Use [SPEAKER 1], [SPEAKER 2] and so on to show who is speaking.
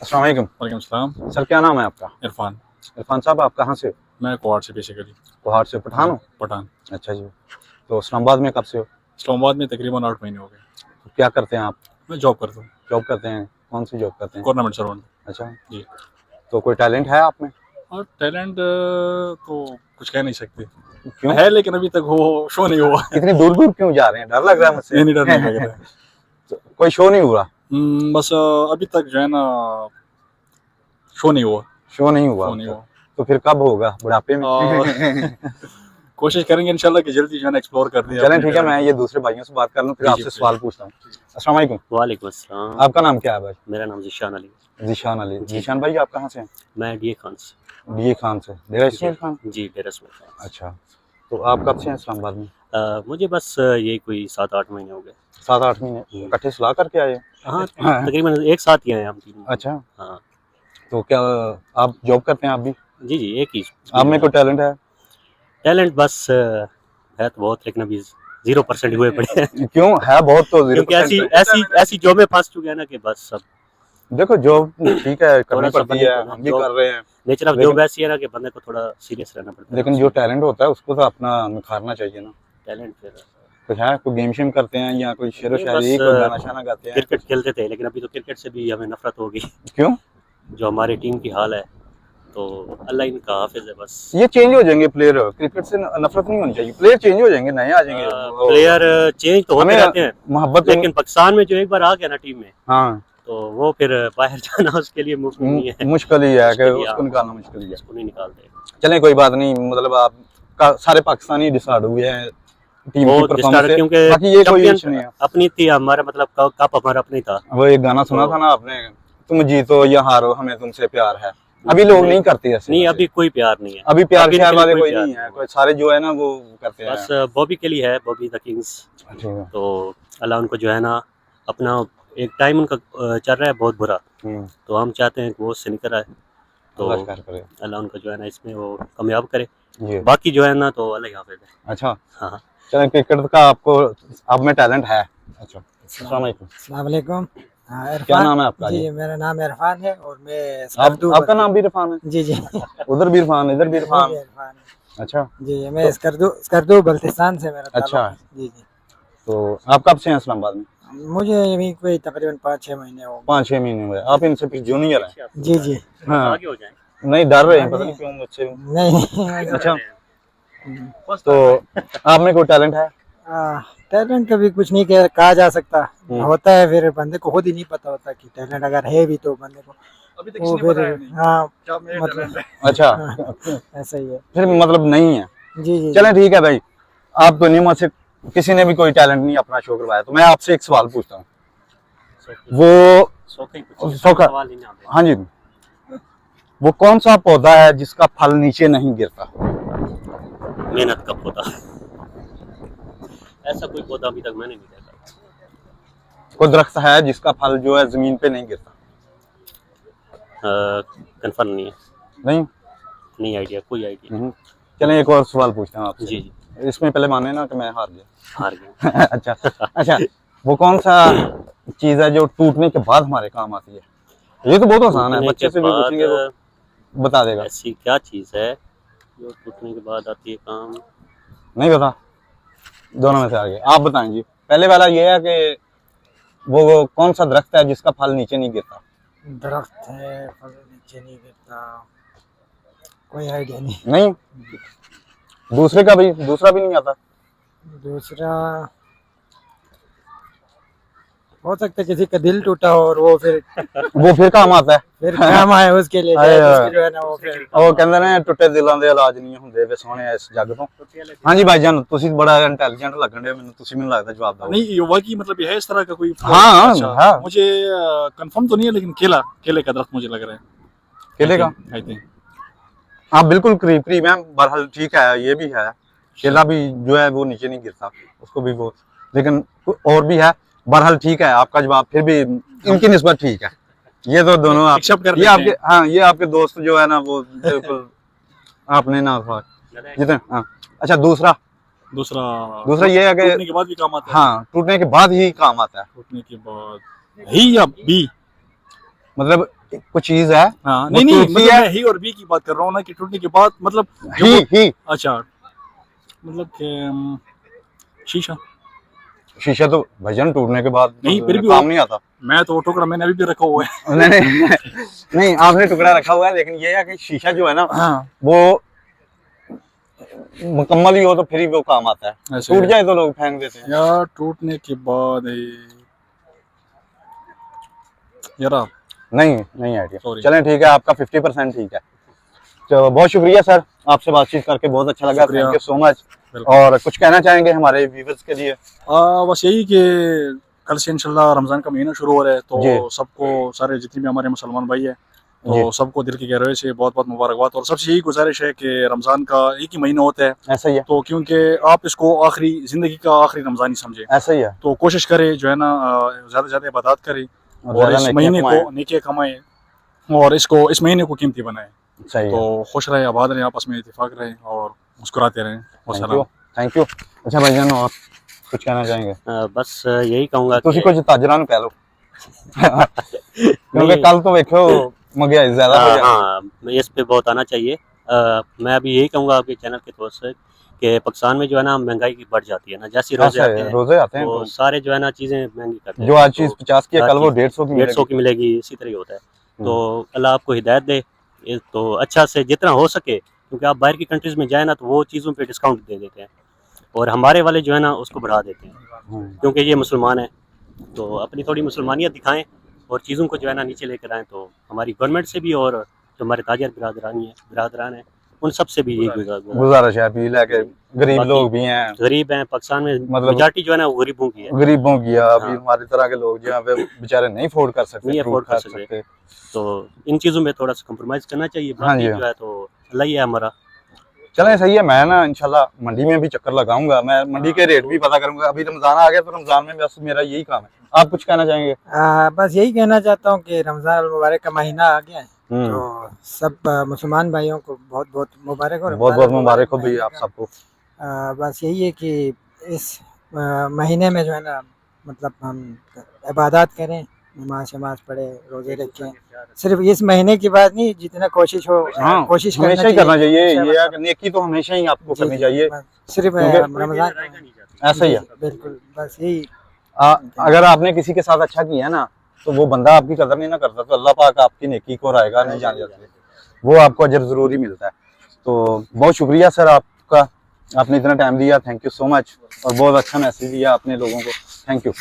[SPEAKER 1] अस्सलाम वालेकुम।
[SPEAKER 2] वालेकुम सलाम।
[SPEAKER 1] सर क्या नाम है आपका?
[SPEAKER 2] इरफान।
[SPEAKER 1] इरफान साहब आप कहाँ से हो?
[SPEAKER 2] मैं कोहाट से बेसिकली।
[SPEAKER 1] कोहाट से, पठान हो?
[SPEAKER 2] पठान।
[SPEAKER 1] अच्छा जी। तो इस्लामाबाद में कब से हो?
[SPEAKER 2] इस्लामाबाद में तकरीबन 8 महीने हो गए।
[SPEAKER 1] तो क्या करते हैं आप?
[SPEAKER 2] मैं जॉब करता हूँ,
[SPEAKER 1] जॉब करते हैं? कौन सी जॉब करते हैं?
[SPEAKER 2] Government servant.
[SPEAKER 1] अच्छा
[SPEAKER 2] जी।
[SPEAKER 1] तो कोई टैलेंट है आप में?
[SPEAKER 2] और टैलेंट तो कुछ कह नहीं सकते,
[SPEAKER 1] क्यों?
[SPEAKER 2] है लेकिन अभी तक वो शो नहीं हुआ।
[SPEAKER 1] इतनी दूर दूर क्यों जा रहे हैं? डर लग रहा है मुझसे।
[SPEAKER 2] नहीं डर नहीं लग रहा है।
[SPEAKER 1] तो कोई शो नहीं हुआ?
[SPEAKER 2] बस अभी तक जो है ना शो नहीं हुआ।
[SPEAKER 1] शो नहीं हुआ?
[SPEAKER 2] शो नहीं हुआ।
[SPEAKER 1] तो फिर कब होगा? बुढ़ापे में?
[SPEAKER 2] कोशिश करेंगे इंशाल्लाह कि जल्दी जो है ना एक्सप्लोर कर दें।
[SPEAKER 1] चलें ठीक है, मैं ये दूसरे भाइयों से बात कर लूँ फिर
[SPEAKER 2] जी,
[SPEAKER 1] आपसे
[SPEAKER 2] जी,
[SPEAKER 1] सवाल पूछता हूँ। अस्सलाम वालेकुम।
[SPEAKER 3] वालेकुम अस्सलाम।
[SPEAKER 1] आपका नाम क्या है भाई?
[SPEAKER 3] मेरा नाम ज़ीशान अली।
[SPEAKER 1] जीशान अली।
[SPEAKER 3] जी।
[SPEAKER 1] जीशान भाई आप कहाँ से हैं?
[SPEAKER 3] मैं डीए खान से।
[SPEAKER 1] डीए खान से। डेरा इस्माइल खान?
[SPEAKER 3] जी डेरा इस्माइल खान।
[SPEAKER 1] अच्छा, तो आप कब से हैं इस्लामाबाद में?
[SPEAKER 3] मुझे बस ये कोई 7-8 महीने हो गए।
[SPEAKER 1] 7-8 महीने इकट्ठे सलाह करके आए?
[SPEAKER 3] हाँ तकरीबन एक साथ ही आए हम तीनों।
[SPEAKER 1] अच्छा,
[SPEAKER 3] हाँ
[SPEAKER 1] तो क्या आप जॉब करते हैं आप भी?
[SPEAKER 3] जी जी एक ही।
[SPEAKER 1] आप में कोई टैलेंट है?
[SPEAKER 3] टैलेंट बस है तो बहुत, लेकिन अभी 0% हुए पड़े हैं।
[SPEAKER 1] क्यों है बहुत तो
[SPEAKER 3] क्योंकि
[SPEAKER 1] 0%?
[SPEAKER 3] ऐसी जॉब में फंस चुके हैं ना कि बस सब
[SPEAKER 1] देखो जॉब ठीक है करनी
[SPEAKER 3] थोड़ा सा
[SPEAKER 1] पड़ती है,
[SPEAKER 3] बंदे को
[SPEAKER 1] हम भी
[SPEAKER 3] job-
[SPEAKER 1] कर रहे हैं,
[SPEAKER 3] नेचर ऑफ
[SPEAKER 1] लेकिन-
[SPEAKER 3] जॉब ऐसी है ना कि बंदे को थोड़ा सीरियस रहना पड़ता है।
[SPEAKER 1] लेकिन जो टैलेंट होता है उसको तो अपना निखारना चाहिए ना।
[SPEAKER 3] टैलेंट फिर
[SPEAKER 1] कुछ है, कोई गेम शेम करते हैं या कोई शेरो
[SPEAKER 3] नहीं,
[SPEAKER 1] शायरी,
[SPEAKER 3] बस,
[SPEAKER 1] कोई गाना शाना गाते हैं?
[SPEAKER 3] क्रिकेट खेलते थे, लेकिन अभी तो क्रिकेट से भी हमें नफरत हो गई।
[SPEAKER 1] क्यों?
[SPEAKER 3] जो हमारी टीम की हाल है, तो अल्लाह इनका हाफिज है बस।
[SPEAKER 1] ये चेंज हो जाएंगे प्लेयर, क्रिकेट से नफरत नहीं होनी चाहिए, प्लेयर चेंज हो जाएंगे, नए आ जाएंगे।
[SPEAKER 3] प्लेयर चेंज तो होते
[SPEAKER 1] हमें
[SPEAKER 3] रहते हैं,
[SPEAKER 1] मोहब्बत
[SPEAKER 3] लेकिन पाकिस्तान में जो एक बार आ गया ना टीम में,
[SPEAKER 1] हाँ
[SPEAKER 3] तो वो फिर बाहर जाना उसके लिए मुमकिन नहीं है।
[SPEAKER 1] मुश्किल ही है कि
[SPEAKER 3] मुश्किल ही है।
[SPEAKER 1] उसको निकालना मुश्किल ही है।
[SPEAKER 3] उसको नहीं निकालते।
[SPEAKER 1] चलें कोई बात नहीं, मतलब आप सारे पाकिस्तानी डिसाइड हुए हैं टीम की
[SPEAKER 3] वो
[SPEAKER 1] परफॉर्मेंस से,
[SPEAKER 3] क्योंकि
[SPEAKER 1] बाकी ये कोई
[SPEAKER 3] champion
[SPEAKER 1] इशू नहीं है।
[SPEAKER 3] अपनी थी, हमारा मतलब कप हमारा अपनी था।
[SPEAKER 1] वो एक गाना सुना था ना आपने, तुम जीतो या हारो हमें तुमसे प्यार है। अभी लोग नहीं करते ऐसे।
[SPEAKER 3] नहीं अभी कोई प्यार नहीं है।
[SPEAKER 1] अभी प्यार
[SPEAKER 3] अभी
[SPEAKER 1] शहर
[SPEAKER 3] इनके
[SPEAKER 1] वाले
[SPEAKER 3] लिए
[SPEAKER 1] कोई
[SPEAKER 3] प्यार
[SPEAKER 1] नहीं है, कोई सारे जो है ना वो करते हैं।
[SPEAKER 3] बस बॉबी के लिए है, बॉबी द किंग्स।
[SPEAKER 1] ठीक है।
[SPEAKER 3] तो अल्लाह उनको जो है ना, अपना एक टाइम उनका चल रहा है बहुत बुरा, तो हम चाहते हैं कि वो उससे निकल आए, तो
[SPEAKER 1] अल्लाह खैर करे।
[SPEAKER 3] अल्लाह उनको जो है ना इसमें वो कामयाब करे।
[SPEAKER 1] जी।
[SPEAKER 3] बाकी जो है ना तो अल्लाह ही हाफिज है।
[SPEAKER 1] अच्छा,
[SPEAKER 3] हाँ
[SPEAKER 1] चलें क्रिकेट का आपको आप में टैलेंट है। अच्छा, अस्सलाम वालेकुम।
[SPEAKER 4] अस्सलाम वालेकुम।
[SPEAKER 1] क्या नाम है आपका?
[SPEAKER 4] जी मेरा नाम इरफान है और मैं
[SPEAKER 1] आपका नाम भी इरफान है?
[SPEAKER 4] जी जी
[SPEAKER 1] उधर भी इरफान, इधर भी इरफान।
[SPEAKER 4] इरफान है।
[SPEAKER 1] अच्छा,
[SPEAKER 4] जी मैं स्कर्दू बल्तिस्तान से मेरा
[SPEAKER 1] अच्छा।
[SPEAKER 4] ताल्लुक है। जी जी
[SPEAKER 1] तो आप कब से हैं इस्लामाबाद में?
[SPEAKER 4] मुझे अभी कोई तकरीबन 5-6 महीने हो गए।
[SPEAKER 1] 5-6 महीने हुए। आप इनसे फिर जूनियर हैं?
[SPEAKER 4] जी जी
[SPEAKER 1] हाँ।
[SPEAKER 3] आगे हो जाए।
[SPEAKER 1] नहीं डर रहे हैं, पता नहीं क्यों मुझसे।
[SPEAKER 4] नहीं
[SPEAKER 1] अच्छा, तो आप में कोई टैलेंट है?
[SPEAKER 4] टैलेंट कभी कुछ नहीं कहा जा सकता, होता है फिर बंदे को खुद ही नहीं पता होता कि टैलेंट अगर है भी तो बंदे को
[SPEAKER 2] अभी तक
[SPEAKER 4] वो
[SPEAKER 2] किसी ने
[SPEAKER 4] फिर
[SPEAKER 2] बताया नहीं।
[SPEAKER 4] हाँ
[SPEAKER 2] क्या मेरा
[SPEAKER 4] मतलब
[SPEAKER 2] talent है?
[SPEAKER 1] अच्छा,
[SPEAKER 4] ऐसा ही है।
[SPEAKER 1] फिर मतलब नहीं है।
[SPEAKER 4] जी जी
[SPEAKER 1] चलें ठीक है भाई, आप तो नहीं, मुझसे किसी ने भी कोई टैलेंट नहीं अपना शो करवाया, तो मैं आपसे एक सवाल पूछता हूँ। वो सोखा,
[SPEAKER 3] सवाल ही नहीं आते।
[SPEAKER 1] हाँ जी, वो कौन सा पौधा है जिसका फल नीचे नहीं गिरता?
[SPEAKER 3] मेहनत का पौधा। ऐसा कोई पौधा अभी तक मैंने नहीं देखा।
[SPEAKER 1] कोई दरख्त है जिसका फल जो है जमीन पे नहीं गिरता?
[SPEAKER 3] कंफर्म नहीं है,
[SPEAKER 1] नहीं?
[SPEAKER 3] आइडिया, कोई आइडिया।
[SPEAKER 1] चलें एक और सवाल पूछता हूँ आपसे।
[SPEAKER 3] जी जी
[SPEAKER 1] इसमें पहले माने ना कि मैं हार गया।
[SPEAKER 3] हार गए।
[SPEAKER 1] अच्छा अच्छा, वो कौन सा चीज है जो टूटने के बाद हमारे काम आती है? ये तो बहुत आसान है,
[SPEAKER 3] टूटने
[SPEAKER 1] बच्चे
[SPEAKER 3] के
[SPEAKER 1] से भी
[SPEAKER 3] बाद
[SPEAKER 1] पूछेंगे वो बता देगा।
[SPEAKER 3] ऐसी क्या चीज है जो टूटने के बाद आती है काम?
[SPEAKER 1] नहीं बता, दोनों में से आगे आप बताएं जी। पहले वाला ये है कि वो कौन सा दरख्त है जिसका फल नीचे नहीं गिरता?
[SPEAKER 4] दरख्त है फल नीचे नहीं गिरता, कोई आइडिया नहीं।
[SPEAKER 1] नहीं, दूसरा भी नहीं आता?
[SPEAKER 4] दूसरा हो सकता है किसी का दिल टूटा हो और वो
[SPEAKER 1] फिर काम आता है।
[SPEAKER 4] फिर काम आए उसके लिए
[SPEAKER 1] अरे
[SPEAKER 4] उसकी जो है ना वो फिर
[SPEAKER 1] ਉਹ ਕਹਿੰਦੇ ਨੇ ਟੁੱਟੇ ਦਿਲਾਂ ਦੇ ਇਲਾਜ ਨਹੀਂ ਹੁੰਦੇ ਵੇ ਸੋਹਣੇ ਇਸ ਜੱਗ ਤੋਂ। ਹਾਂਜੀ ਭਾਈ ਜਾਨ, ਤੁਸੀਂ ਬੜਾ ਇੰਟੈਲੀਜੈਂਟ ਲੱਗਣ ਦੇ ਮੈਨੂੰ, ਤੁਸੀਂ ਮੈਨੂੰ ਲੱਗਦਾ जवाब दो।
[SPEAKER 2] नहीं ये वाकई मतलब ये है इस तरह का कोई
[SPEAKER 1] हाँ,
[SPEAKER 2] अच्छा,
[SPEAKER 1] हाँ।
[SPEAKER 2] मुझे कंफर्म तो नहीं है, लेकिन केले का दरख्त मुझे लग रहा है।
[SPEAKER 1] केले का?
[SPEAKER 2] आई थिंक
[SPEAKER 1] हाँ बिल्कुल करीब करीब है, बहरहाल ठीक है, ये भी है। केला भी जो है वो नीचे नहीं गिरता, उसको भी वो, लेकिन और भी है। बहरहाल ठीक है, आपका जवाब फिर भी इनकी निस्बत ठीक है। ये तो दोनों आप,
[SPEAKER 2] एक्सेप्ट कर
[SPEAKER 1] ये
[SPEAKER 2] लेते
[SPEAKER 1] आपके,
[SPEAKER 2] हैं।
[SPEAKER 1] हाँ ये आपके दोस्त जो है ना वो बिल्कुल आपने ना जितने, हाँ। अच्छा दूसरा ये है कि
[SPEAKER 2] टूटने के बाद भी काम आता है।
[SPEAKER 1] हाँ टूटने के बाद ही काम आता है,
[SPEAKER 2] टूटने के बाद ही या बी,
[SPEAKER 1] मतलब कुछ चीज है
[SPEAKER 2] हाँ
[SPEAKER 1] वो
[SPEAKER 2] नहीं नहीं
[SPEAKER 1] टूटती
[SPEAKER 2] मतलब
[SPEAKER 1] है।
[SPEAKER 2] मैं ही और बी की बात कर रहा हूँ ना कि टूटने के बाद मतलब
[SPEAKER 1] ही
[SPEAKER 2] अच्छा मतलब कि शीशा
[SPEAKER 1] शीशा तो भाईजान टूटने के बाद
[SPEAKER 2] नहीं,
[SPEAKER 1] तो
[SPEAKER 2] फिर भी
[SPEAKER 1] काम
[SPEAKER 2] वो-
[SPEAKER 1] नहीं आता।
[SPEAKER 2] मैं तो वो टुकड़ा मैंने अभी भी रखा हुआ है।
[SPEAKER 1] नहीं नहीं नहीं आपने टुकड़ा रखा हुआ है, लेकिन ये है कि शीशा जो है ना
[SPEAKER 2] हाँ
[SPEAKER 1] वो मुकम्मल ही हो तो फिर ही वो काम आता है,
[SPEAKER 2] ऐसे
[SPEAKER 1] टूट जाए तो लोग फेंक देते हैं।
[SPEAKER 2] यार टूटने के बाद यार
[SPEAKER 1] नहीं नहीं आइडिया।
[SPEAKER 2] Sorry.
[SPEAKER 1] चलें ठीक है, आपका 50% ठीक है। तो बहुत शुक्रिया सर, आपसे बातचीत करके बहुत अच्छा लगा,
[SPEAKER 2] शुक्रिया।
[SPEAKER 1] Thank you so much.
[SPEAKER 2] बिल्कुल।
[SPEAKER 1] और कुछ कहना चाहेंगे हमारे व्यूवर्स के लिए?
[SPEAKER 2] बस यही कि कल से इंशाल्लाह रमज़ान का महीना शुरू हो रहा है,
[SPEAKER 1] जी।
[SPEAKER 2] तो सबको सारे जितने भी हमारे मुसलमान भाई हैं तो
[SPEAKER 1] जी।
[SPEAKER 2] सबको दिल की गहराई से बहुत बहुत मुबारकबाद। और सबसे यही गुजारिश है कि रमज़ान का एक ही महीना होता है,
[SPEAKER 1] ऐसा ही है,
[SPEAKER 2] तो क्योंकि आप इसको आखिरी ज़िंदगी का आखिरी रमज़ान ही समझें,
[SPEAKER 1] ऐसा ही है।
[SPEAKER 2] तो कोशिश करें जो है ना ज़्यादा से ज़्यादा इबादत करें और
[SPEAKER 1] ज़्यादा
[SPEAKER 2] इस
[SPEAKER 1] नेकियां
[SPEAKER 2] महीने
[SPEAKER 1] कमाएं।
[SPEAKER 2] को नेकियां कमाएं और इस महीने को कीमती बनाएं।
[SPEAKER 1] सही है,
[SPEAKER 2] तो खुश रहें, आबाद रहें, आपस में इत्तेफाक रहें और मुस्कुराते रहें।
[SPEAKER 1] Thank you. अच्छा भाईजान, और कुछ कहना चाहेंगे?
[SPEAKER 3] बस यही कहूँगा
[SPEAKER 1] ਤੁਸੀਂ
[SPEAKER 3] कि
[SPEAKER 1] ਕੁਝ ਤਾਜਰਾਂ ਨੂੰ ਕਹਿ ਲਓ क्योंकि
[SPEAKER 3] नहीं,
[SPEAKER 1] कल तो देखो महंगाई ज्यादा हो जाएगी।
[SPEAKER 3] हाँ इस पे बहुत आना चाहिए। मैं अभी यही कहूँगा आपके चैनल के तौर से कि पाकिस्तान में जो है ना महंगाई की बढ़ जाती है ना, जैसे रोजे
[SPEAKER 1] ऐसा
[SPEAKER 3] आते
[SPEAKER 1] है,
[SPEAKER 3] हैं
[SPEAKER 1] रोजे आते हैं
[SPEAKER 3] तो
[SPEAKER 1] तो
[SPEAKER 3] सारे जो है ना चीज़ें महंगी करते हैं।
[SPEAKER 1] जो आज चीज 50 की है
[SPEAKER 3] हर
[SPEAKER 1] कल वो
[SPEAKER 3] चीज़
[SPEAKER 1] 150 की
[SPEAKER 3] 150
[SPEAKER 1] मिलेगी।
[SPEAKER 3] की मिलेगी, इसी तरह ही होता है। तो अल्लाह आपको हिदायत दे, ये तो अच्छा से जितना हो सके, क्योंकि आप बाहर की कंट्रीज़ में जाए ना तो वो चीज़ों पे डिस्काउंट दे देते हैं और हमारे वाले जो है ना उसको बढ़ा देते हैं, क्योंकि ये मुसलमान है तो अपनी थोड़ी मुसलमानियत दिखाएं और चीज़ों को जो है ना नीचे लेकर आएँ। तो हमारी गवर्नमेंट से भी और जो हमारे ताजर बिरादरान हैं उन सब से भी ये
[SPEAKER 1] गुजारिश है, अपील है कि गरीब
[SPEAKER 3] बाकी
[SPEAKER 1] लोग भी हैं,
[SPEAKER 3] गरीब हैं पाकिस्तान में,
[SPEAKER 1] मतलब-
[SPEAKER 3] मेजॉरिटी जो है ना वो गरीबों की है।
[SPEAKER 1] गरीबों की है, अभी
[SPEAKER 3] हाँ।
[SPEAKER 1] हमारी तरह के लोग जो हैं वे बेचारे नहीं अफोर्ड कर सकते,
[SPEAKER 3] नहीं
[SPEAKER 1] फ्रूट
[SPEAKER 3] अफोर्ड
[SPEAKER 1] खा
[SPEAKER 3] कर सकते। तो इन चीज़ों में थोड़ा सा कम्प्रोमाइज़ करना चाहिए।
[SPEAKER 1] हाँ
[SPEAKER 3] बाकी
[SPEAKER 1] जी।
[SPEAKER 3] जो है तो अल्लाह ही है हमारा।
[SPEAKER 1] चलें सही है, मैं ना इंशाल्लाह मंडी में भी चक्कर लगाऊंगा, मैं मंडी के रेट भी पता करूंगा। अभी रमजान आ गया तो रमजान में बस मेरा यही काम है। आप कुछ कहना चाहेंगे?
[SPEAKER 4] बस यही कहना चाहता हूँ कि रमज़ान मुबारक का महीना आ गया है, तो सब मुसलमान भाइयों को बहुत बहुत मुबारक हो।
[SPEAKER 1] बहुत बहुत मुबारक हो भैया आप सबको।
[SPEAKER 4] बस यही है कि इस महीने में जो है ना मतलब हम इबादत करें, नमाज शमाज पढ़े, रोजे रखें। सिर्फ इस महीने की बात नहीं, जितना कोशिश हो
[SPEAKER 1] हाँ,
[SPEAKER 4] कोशिश
[SPEAKER 1] हमेशा ही करना चाहिए।
[SPEAKER 4] हमेशा
[SPEAKER 1] ये है
[SPEAKER 4] मतलब-
[SPEAKER 1] कि नेकी तो हमेशा ही आपको
[SPEAKER 4] जी,
[SPEAKER 1] करनी
[SPEAKER 4] जी,
[SPEAKER 1] चाहिए,
[SPEAKER 4] बस सिर्फ
[SPEAKER 1] क्योंकि-
[SPEAKER 4] रमजान
[SPEAKER 1] ऐसा ही है।
[SPEAKER 4] बिल्कुल बस यही।
[SPEAKER 1] अगर आपने किसी के साथ अच्छा किया ना तो वो बंदा आपकी कदर नहीं ना करता, तो अल्लाह पाक आपकी नेकी को रायगा नहीं जान जाते, वो आपको अजर जरूरी मिलता है। तो बहुत शुक्रिया सर आपका, आपने इतना टाइम दिया, थैंक यू सो मच। और बहुत अच्छा मैसेज दिया आपने लोगों को, थैंक यू।